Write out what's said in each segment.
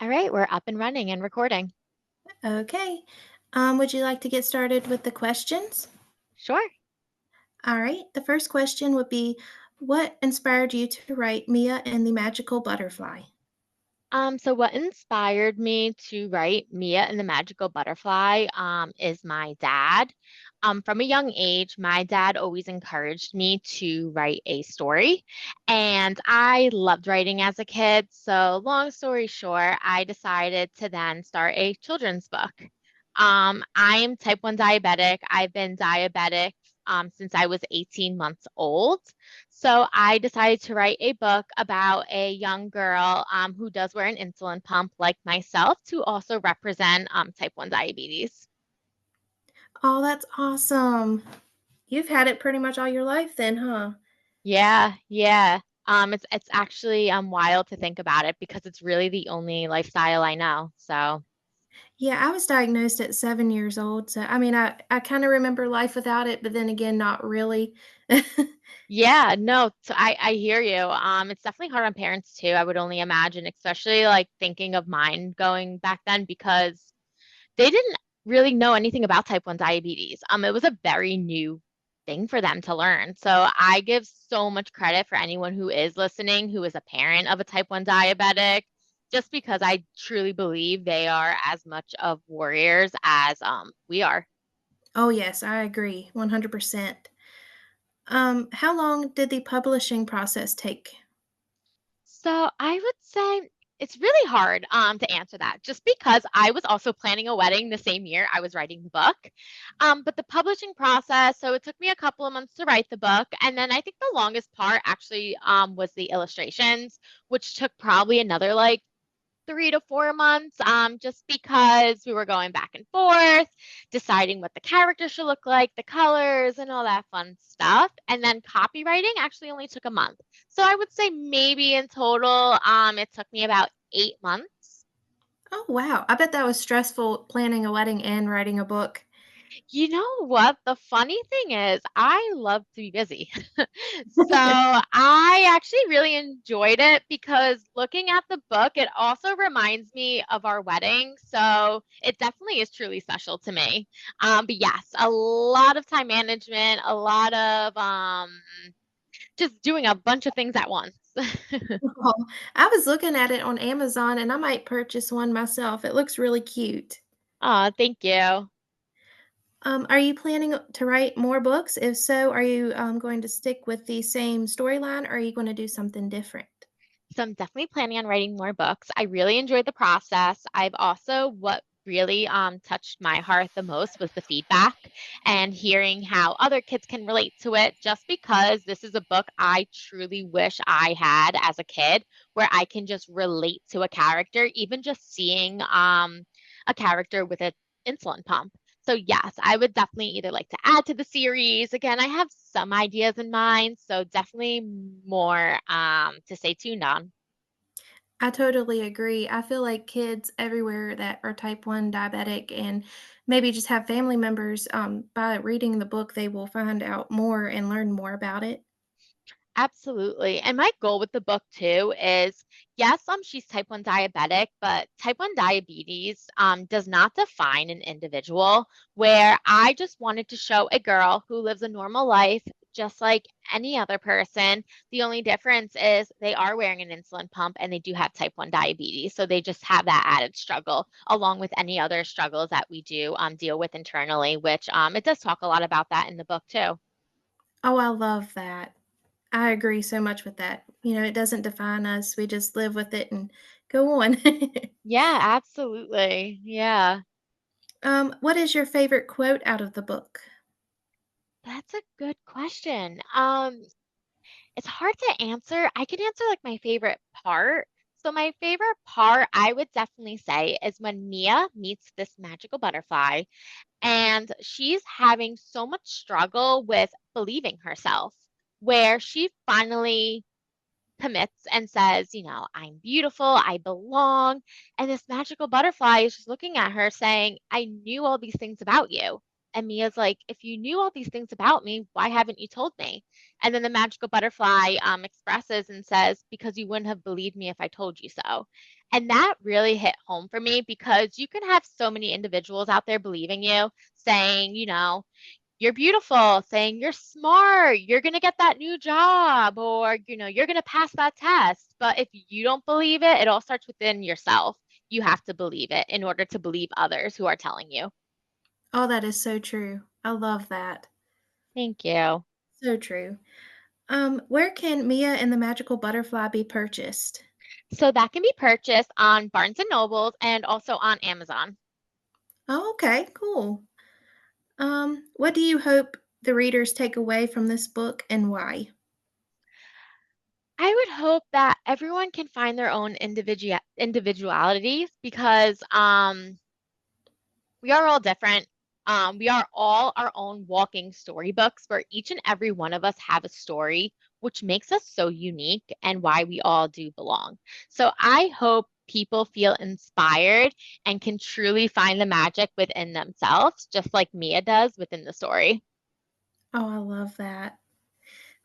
All right, we're up and running and recording. Okay. Would you like to get started with the questions? Sure. All right. The first question would be, what inspired you to write Mia and the Magical Butterfly? So what inspired me to write Mia and the Magical Butterfly is my dad. From a young age, my dad always encouraged me to write a story, and I loved writing as a kid. So long story short, I decided to then start a children's book. I am type 1 diabetic. I've been diabetic since I was 18 months old. So I decided to write a book about a young girl who does wear an insulin pump like myself to also represent type 1 diabetes. Oh, that's awesome. You've had it pretty much all your life then, huh? Yeah, yeah. It's actually wild to think about it because it's really the only lifestyle I know. So Yeah, I was diagnosed at 7 years old. So, I kind of remember life without it, but then again, not really. yeah, no, so I hear you. It's definitely hard on parents too. I would only imagine, especially like thinking of mine going back then because they didn't really know anything about type 1 diabetes. It was a very new thing for them to learn. So I give so much credit for anyone who is listening, who is a parent of a type 1 diabetic, just because I truly believe they are as much of warriors as we are. Oh, yes, I agree 100%. How long did the publishing process take? So I would say it's really hard to answer that just because I was also planning a wedding the same year I was writing the book. But the publishing process, so it took me a couple of months to write the book. And then I think the longest part actually was the illustrations, which took probably another like 3 to 4 months, just because we were going back and forth, deciding what the character should look like, the colors, and all that fun stuff. And then copywriting actually only took a month. So I would say maybe in total, it took me about 8 months. Oh, wow. I bet that was stressful planning a wedding and writing a book. You know what? The funny thing is, I love to be busy. So I actually really enjoyed it because looking at the book, it also reminds me of our wedding. So it definitely is truly special to me. But yes, a lot of time management, a lot of just doing a bunch of things at once. Oh, I was looking at it on Amazon and I might purchase one myself. It looks really cute. Oh, thank you. Are you planning to write more books? If so, are you going to stick with the same storyline or are you going to do something different? So I'm definitely planning on writing more books. I really enjoyed the process. I've also what really touched my heart the most was the feedback and hearing how other kids can relate to it just because this is a book I truly wish I had as a kid where I can just relate to a character, even just seeing a character with an insulin pump. So yes, I would definitely either like to add to the series. Again, I have some ideas in mind, so definitely more to stay tuned on. I totally agree. I feel like kids everywhere that are type 1 diabetic and maybe just have family members, by reading the book, they will find out more and learn more about it. Absolutely. And my goal with the book too is yes, she's type 1 diabetic, but type 1 diabetes does not define an individual. Where I just wanted to show a girl who lives a normal life just like any other person. The only difference is they are wearing an insulin pump and they do have type 1 diabetes. So they just have that added struggle along with any other struggles that we do deal with internally, which it does talk a lot about that in the book too. Oh, I love that. I agree so much with that. It doesn't define us. We just live with it and go on. Yeah, absolutely. Yeah. What is your favorite quote out of the book? That's a good question. It's hard to answer. I can answer like my favorite part. So my favorite part, I would definitely say, is when Mia meets this magical butterfly and she's having so much struggle with believing herself, where she finally commits and says, I'm beautiful, I belong. And this magical butterfly is just looking at her saying, I knew all these things about you. And Mia's like, if you knew all these things about me, why haven't you told me? And then the magical butterfly expresses and says, because you wouldn't have believed me if I told you so. And that really hit home for me because you can have so many individuals out there believing you, saying, you're beautiful, saying you're smart, you're going to get that new job, or, you're going to pass that test. But if you don't believe it, it all starts within yourself. You have to believe it in order to believe others who are telling you. Oh, that is so true. I love that. Thank you. So true. Where can Mia and the Magical Butterfly be purchased? So that can be purchased on Barnes and Nobles and also on Amazon. Oh, okay, cool. What do you hope the readers take away from this book and why? I would hope that everyone can find their own individualities because we are all different. We are all our own walking storybooks where each and every one of us have a story, which makes us so unique and why we all do belong. So I hope people feel inspired and can truly find the magic within themselves, just like Mia does within the story. Oh, I love that.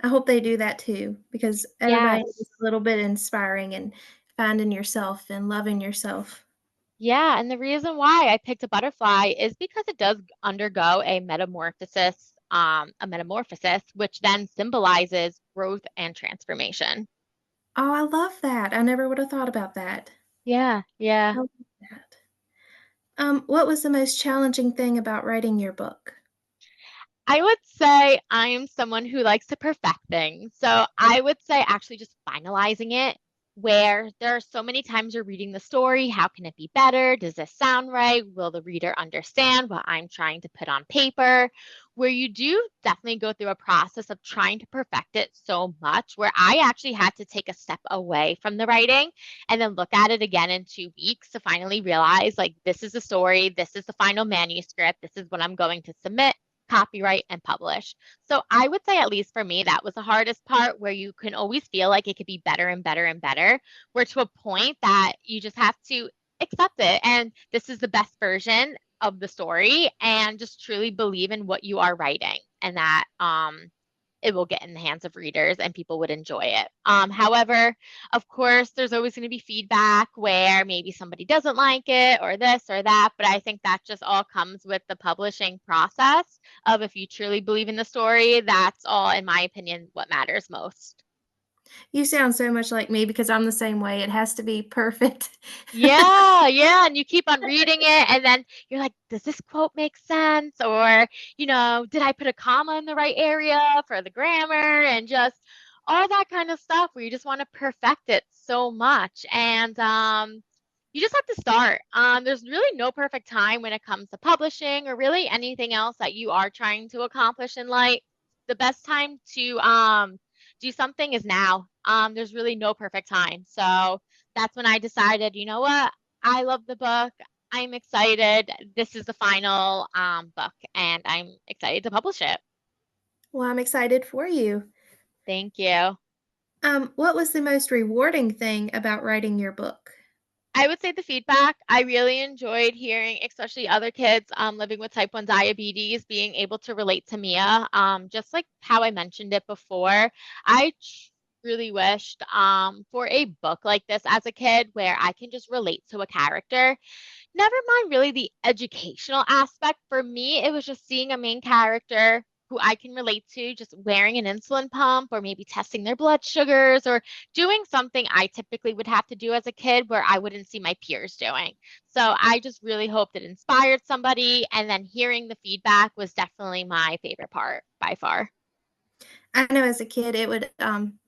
I hope they do that too, because everybody Yes. needs a little bit inspiring and finding yourself and loving yourself. Yeah, and the reason why I picked a butterfly is because it does undergo a metamorphosis, which then symbolizes growth and transformation. Oh, I love that. I never would have thought about that. Yeah, yeah. I love that. What was the most challenging thing about writing your book? I would say I'm someone who likes to perfect things. So I would say actually just finalizing it, where there are so many times you're reading the story. How can it be better? Does this sound right? Will the reader understand what I'm trying to put on paper? Where you do definitely go through a process of trying to perfect it so much, where I actually had to take a step away from the writing and then look at it again in 2 weeks to finally realize like, this is the story, this is the final manuscript, this is what I'm going to submit, copyright, and publish. So I would say, at least for me, that was the hardest part where you can always feel like it could be better and better and better, where to a point that you just have to accept it. And this is the best version of the story and just truly believe in what you are writing and that it will get in the hands of readers and people would enjoy it. However, of course, there's always going to be feedback where maybe somebody doesn't like it or this or that, but I think that just all comes with the publishing process of if you truly believe in the story, that's all, in my opinion, what matters most. You sound so much like me because I'm the same way. It has to be perfect. Yeah, yeah. And you keep on reading it, and then you're like, does this quote make sense? Or, did I put a comma in the right area for the grammar? And just all that kind of stuff where you just want to perfect it so much. And you just have to start. There's really no perfect time when it comes to publishing or really anything else that you are trying to accomplish in life. The best time to do something is now. There's really no perfect time. So, that's when I decided, you know what? I love the book. I'm excited. This is the final book, and I'm excited to publish it. Well, I'm excited for you. Thank you. What was the most rewarding thing about writing your book? I would say the feedback. I really enjoyed hearing, especially other kids living with type 1 diabetes, being able to relate to Mia. Just like how I mentioned it before, I really wished for a book like this as a kid where I can just relate to a character. Never mind really the educational aspect. For me, it was just seeing a main character who I can relate to, just wearing an insulin pump or maybe testing their blood sugars or doing something I typically would have to do as a kid where I wouldn't see my peers doing. So I just really hoped it inspired somebody. And then hearing the feedback was definitely my favorite part by far. I know as a kid, it would,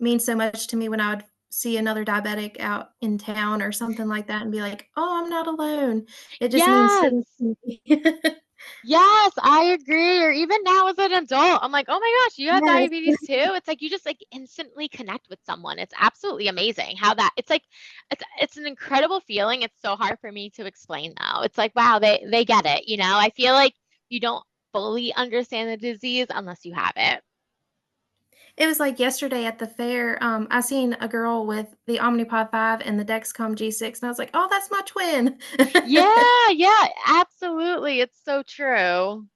mean so much to me when I would see another diabetic out in town or something like that and be like, "Oh, I'm not alone." It just means so Yes. much to me. Yes, I agree. Or even now as an adult, I'm like, oh my gosh, you have Yes. diabetes too? It's like you just like instantly connect with someone. It's absolutely amazing how that it's like it's an incredible feeling. It's so hard for me to explain though. It's like, wow, they get it, you know? I feel like you don't fully understand the disease unless you have it. It was like yesterday at the fair, I seen a girl with the Omnipod 5 and the Dexcom G6, and I was like, "Oh, that's my twin." Yeah, yeah, absolutely. It's so true.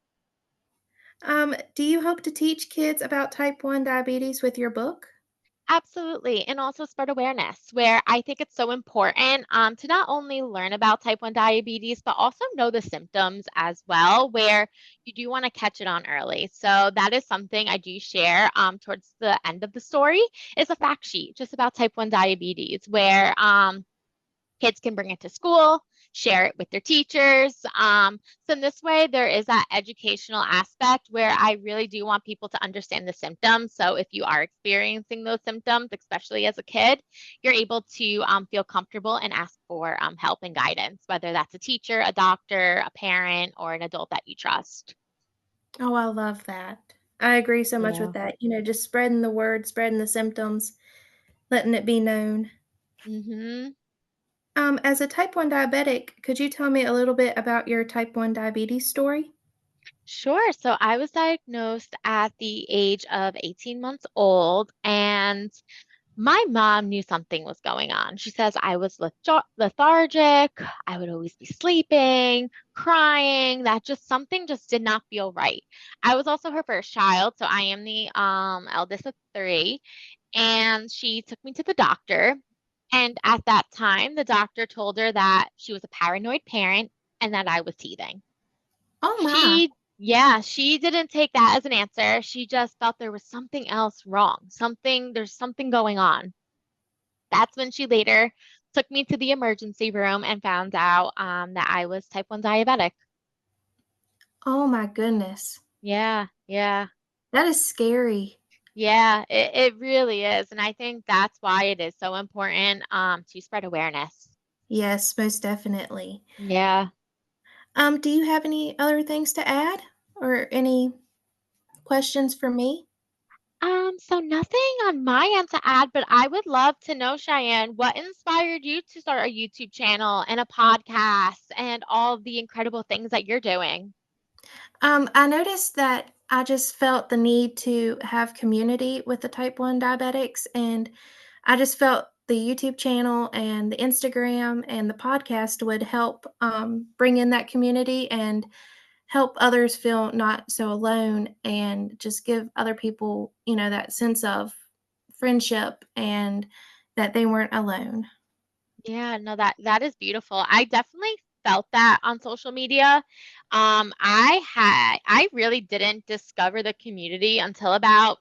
Do you hope to teach kids about type 1 diabetes with your book? Absolutely. And also spread awareness, where I think it's so important to not only learn about type 1 diabetes, but also know the symptoms as well, where you do want to catch it on early. So that is something I do share towards the end of the story is a fact sheet just about type 1 diabetes, where kids can bring it to school, share it with their teachers. So in this way, there is that educational aspect where I really do want people to understand the symptoms. So if you are experiencing those symptoms, especially as a kid, you're able to feel comfortable and ask for help and guidance, whether that's a teacher, a doctor, a parent, or an adult that you trust. Oh, I love that. I agree so much with Yeah. that, just spreading the word, spreading the symptoms, letting it be known. hmm As a type 1 diabetic, could you tell me a little bit about your type 1 diabetes story? Sure. So I was diagnosed at the age of 18 months old, and my mom knew something was going on. She says I was lethargic, I would always be sleeping, crying, that just something just did not feel right. I was also her first child, so I am the eldest of three, and she took me to the doctor. And at that time, the doctor told her that she was a paranoid parent and that I was teething. Oh my. She didn't take that as an answer. She just felt there was something else wrong. There's something going on. That's when she later took me to the emergency room and found out that I was type 1 diabetic. Oh my goodness. Yeah, yeah, That is scary. yeah, it really is. And I think that's why it is so important to spread awareness. Yes, most definitely. Yeah. Do you have any other things to add or any questions for me? So nothing on my end to add, but I would love to know, Cheyenne, what inspired you to start a YouTube channel and a podcast and all of the incredible things that you're doing? I noticed that I just felt the need to have community with the type 1 diabetics, and I just felt the YouTube channel and the Instagram and the podcast would help bring in that community and help others feel not so alone and just give other people, that sense of friendship and that they weren't alone. Yeah, no, that is beautiful. I definitely felt that on social media. I really didn't discover the community until about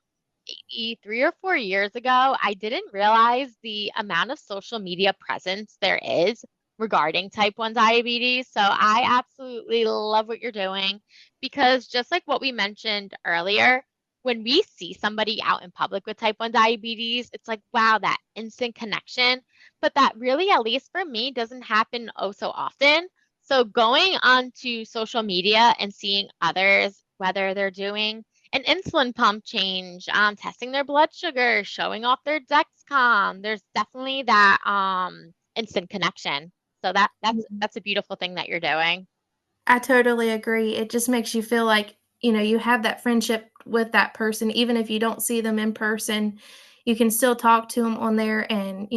maybe 3 or 4 years ago. I didn't realize the amount of social media presence there is regarding type 1 diabetes. So I absolutely love what you're doing because just like what we mentioned earlier, when we see somebody out in public with type 1 diabetes, it's like, wow, that instant connection, but that really, at least for me, doesn't happen oh so often. So going onto social media and seeing others, whether they're doing an insulin pump change, testing their blood sugar, showing off their Dexcom, there's definitely that instant connection. So that's a beautiful thing that you're doing. I totally agree. It just makes you feel like, you have that friendship with that person, even if you don't see them in person, you can still talk to them on there and,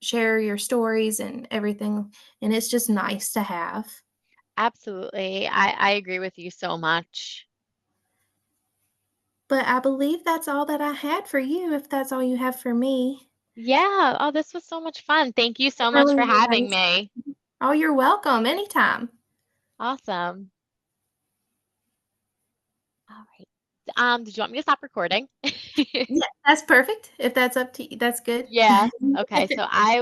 share your stories and everything, and it's just nice to have. Absolutely. I agree with you so much. But I believe that's all that I had for you, if that's all you have for me. Yeah. Oh, this was so much fun. Thank you It so much really for having was. me. Oh, you're welcome, anytime. Awesome. All right. Did you want me to stop recording? Yeah, that's perfect. If that's up to you, that's good. Yeah. Okay. So I